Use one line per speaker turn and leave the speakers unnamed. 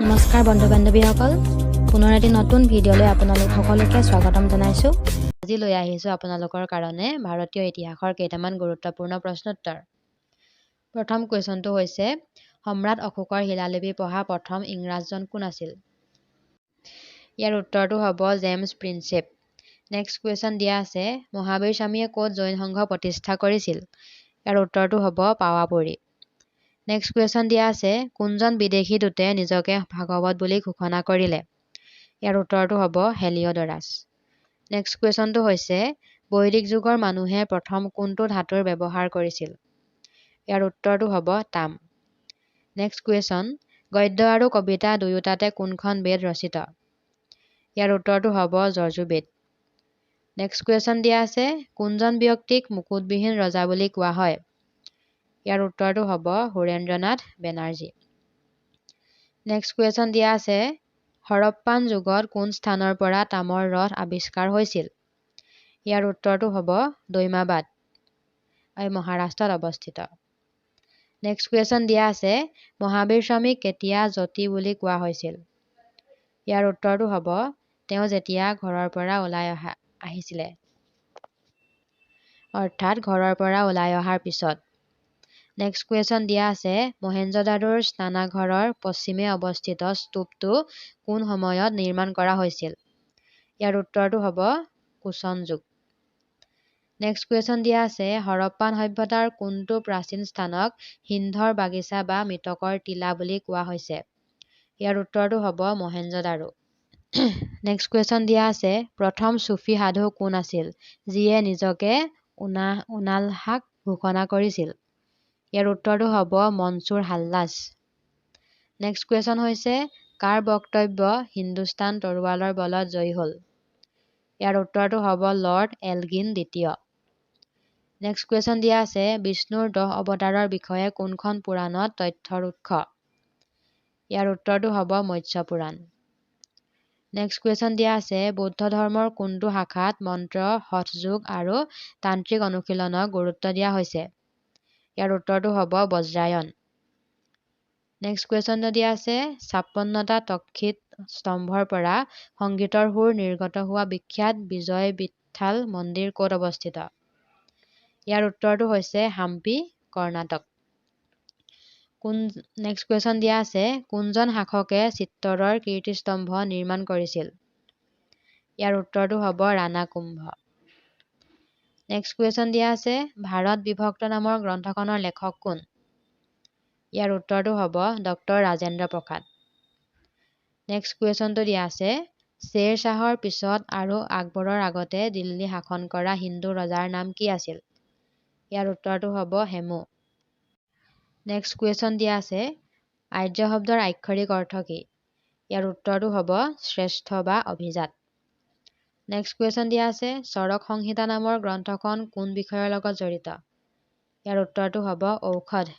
নমস্কাৰ বন্ধু বান্ধৱীসকল, পুনৰ এটি নতুন ভিডিঅ'লৈ আপোনালোক সকলোকে স্বাগতম জনাইছোঁ। আজি লৈ আহিছোঁ আপোনালোকৰ কাৰণে ভাৰতীয় ইতিহাসৰ কেইটামান গুৰুত্বপূৰ্ণ প্ৰশ্নোত্তৰ। প্ৰথম কুৱেশ্যনটো হৈছে সম্ৰাট অশোকৰ শিলালিপি পঢ়া প্ৰথম ইংৰাজজন কোন আছিল? ইয়াৰ উত্তৰটো হ'ব জেমছ প্ৰিন্সেপ। নেক্সট কুৱেশ্যন দিয়া আছে মহাবীৰ স্বামীয়ে ক'ত জৈন সংঘ প্ৰতিষ্ঠা কৰিছিল? ইয়াৰ উত্তৰটো হ'ব পাৱাপুৰী। নেক্সট কুৱেশ্যন দিয়া আছে কোনজন বিদেশী দূতে নিজকে ভাগৱত বুলি ঘোষণা কৰিলে? ইয়াৰ উত্তৰটো হ'ব হেলিঅডৰাছ। নেক্সট কুৱেশ্যনটো হৈছে বৈদিক যুগৰ মানুহে প্ৰথম কোনটো ধাতুৰ ব্যৱহাৰ কৰিছিল? ইয়াৰ উত্তৰটো হ'ব তাম। নেক্সট কুৱেশ্যন গদ্য আৰু কবিতা দুয়োটাতে কোনখন বেদ ৰচিত? ইয়াৰ উত্তৰটো হ'ব যজুৰ্বেদ। নেক্সট কুৱেশ্যন দিয়া আছে কোনজন ব্যক্তিক মুকুটবিহীন ৰজা বুলি কোৱা হয়? ইয়াৰ উত্তৰটো হ'ব সুৰেন্দ্ৰনাথ বেনাৰ্জী। নেক্সট কুৱেশ্যন দিয়া আছে হৰপ্পান যুগত কোন স্থানৰ পৰা তামৰ ৰথ আৱিষ্কাৰ হৈছিল? ইয়াৰ উত্তৰটো হ'ব দৈমাবাদ, মহাৰাষ্ট্ৰত অৱস্থিত। নেক্সট কুৱেশ্যন দিয়া আছে মহাবীৰ স্বামীক কেতিয়া যতি বুলি কোৱা হৈছিল? ইয়াৰ উত্তৰটো হ'ব তেওঁ যেতিয়া ঘৰৰ পৰা ওলাই আহিছিলে, অৰ্থাৎ ঘৰৰ পৰা ওলাই অহাৰ পিছত। নেক্সট কুৱেশ্যন দিয়া আছে মহেঞ্জোদাৰোৰ স্নানাঘৰৰ পশ্চিমে অৱস্থিত স্তূপটো কোন সময়ত নিৰ্মাণ কৰা হৈছিল? ইয়াৰ উত্তৰটো হ'ব কুষণ যুগ। নেক্সট কুৱেশ্যন দিয়া আছে হৰপ্পান সভ্যতাৰ কোনটো প্ৰাচীন স্থানক সিন্ধৰ বাগিচা বা মৃতকৰ টিলা বুলি কোৱা হৈছে? ইয়াৰ উত্তৰটো হ'ব মহেঞ্জোদাৰো। নেক্সট কুৱেশ্যন দিয়া আছে প্ৰথম চুফী সাধু কোন আছিল যিয়ে নিজকে উনালহাক ঘোষণা কৰিছিল? ইয়াৰ উত্তৰটো হ'ব মনছুৰ হাল্লাজ। নেক্সট কুৱেশ্যন হৈছে কাৰ বক্তব্য হিন্দুস্তান তৰোৱালৰ বলত জয়ী হ'ল? ইয়াৰ উত্তৰটো হ'ব লৰ্ড এলগিন দ্বিতীয়। নেক্সট কুৱেশ্যন দিয়া আছে বিষ্ণুৰ 10 অৱতাৰৰ বিষয়ে কোনখন পুৰাণত তথ্যৰ উৎস? ইয়াৰ উত্তৰটো হ'ব মৎস্য পুৰাণ। নেক্সট কুৱেশ্যন দিয়া আছে বৌদ্ধ ধৰ্মৰ কোনটো শাখাত মন্ত্ৰ, হঠযোগ আৰু তান্ত্ৰিক অনুশীলনক গুৰুত্ব দিয়া হৈছে? ইয়াৰ উত্তৰটো হ'ব বজ্ৰায়ন। নেক্সট কুৱেশ্যন দিয়া আছে 56টা তক্ষিত স্তম্ভৰ পৰা সংগীতৰ সুৰ নিৰ্গত হোৱা বিখ্যাত বিজয় বিঠাল মন্দিৰ ক'ত অৱস্থিত? ইয়াৰ উত্তৰটো হৈছে হাম্পি, কৰ্ণাটক। নেক্সট কুৱেশ্যন দিয়া আছে কোনজন শাসকে চিত্তোৰৰ কীৰ্তিস্তম্ভ নিৰ্মাণ কৰিছিল? ইয়াৰ উত্তৰটো হ'ব ৰাণা কুম্ভ। নেক্সট কুৱেশ্যন দিয়া আছে ভাৰত বিভক্ত নামৰ গ্ৰন্থখনৰ লেখক কোন? ইয়াৰ উত্তৰটো হ'ব ডক্টৰ ৰাজেন্দ্ৰ প্ৰসাদ। নেক্সট কুৱেশ্যনটো দিয়া আছে শ্বেৰ শ্বাহৰ পিছত আৰু আকবৰৰ আগতে দিল্লী শাসন কৰা হিন্দু ৰজাৰ নাম কি আছিল? ইয়াৰ উত্তৰটো হ'ব হেমু। নেক্সট কুৱেশ্যন দিয়া আছে আৰ্য শব্দৰ আক্ষৰিক অৰ্থ কি? ইয়াৰ উত্তৰটো হ'ব শ্ৰেষ্ঠ বা অভিজাত। নেক্সট কুৱেশ্যন দিয়া আছে চৰক সংহিতা নামৰ গ্ৰন্থখন কোন বিষয়ৰ লগত জড়িত? ইয়াৰ উত্তৰটো হ'ব ঔষধ